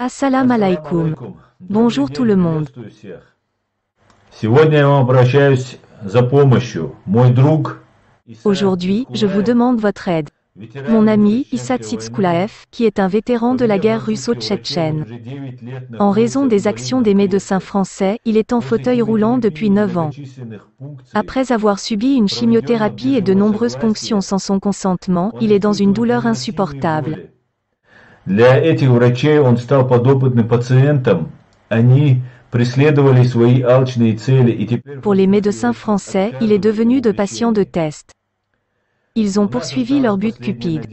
Assalamu alaikum. Bonjour tout le monde. Сегодня я вам обращаюсь за помощью. Мой друг Aujourd'hui, je vous demande votre aide. Mon ami, Issa Tsitskulaev, qui est un vétéran de la guerre russo-tchétchène. En raison des actions des médecins français, il est en fauteuil roulant depuis 9 ans. Après avoir subi une chimiothérapie et de nombreuses ponctions sans son consentement, il est dans une douleur insupportable. Для этих врачей он стал подопытным пациентом. Они преследовали свои алчные цели и теперь... Pour les médecins français, il est devenu de patients de test. Ils ont poursuivi leur but cupide.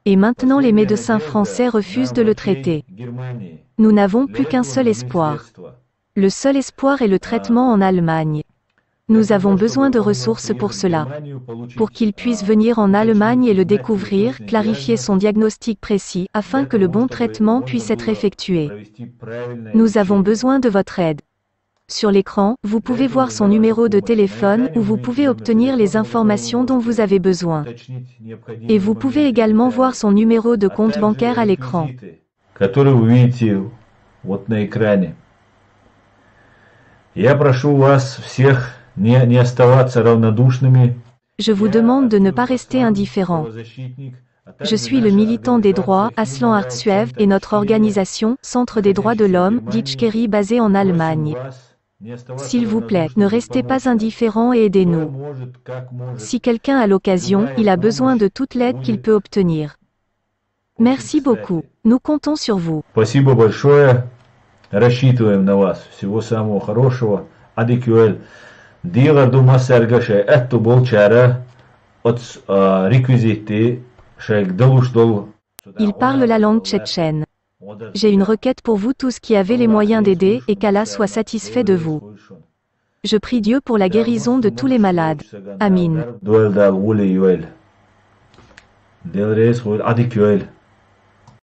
Et maintenant les médecins français refusent de le traiter. Nous n'avons plus qu'un seul espoir. Le seul espoir est le traitement en Allemagne. Nous avons besoin de ressources pour cela. Pour qu'il puisse venir en Allemagne et le découvrir, clarifier son diagnostic précis, afin que le bon traitement puisse être effectué. Nous avons besoin de votre aide. Sur l'écran, vous pouvez voir son numéro de téléphone où vous pouvez obtenir les informations dont vous avez besoin. Et vous pouvez également voir son numéro de compte bancaire à l'écran. Который вы видите вот на экране. Я прошу вас всех не оставаться равнодушными. Je vous demande de ne pas rester indifférent. Je suis le militant des droits, Aslan Artsuev, et notre organisation, Centre des droits de l'homme, d'Itchkeri, basée en Allemagne. S'il vous plaît, ne restez pas indifférent et aidez-nous. Si quelqu'un a l'occasion, il a besoin de toute l'aide qu'il peut obtenir. Merci beaucoup. Nous comptons sur vous. Спасибо большое. Рассчитываем на вас. Всего самого хорошего. Адикюэль. Диларду массаргаша. Это был чара от реквизиты. Il parle la langue tchétchène. J'ai une requête pour vous tous qui avez les moyens d'aider, et qu'Allah soit satisfait de vous. Je prie Dieu pour la guérison de tous les malades. Amin.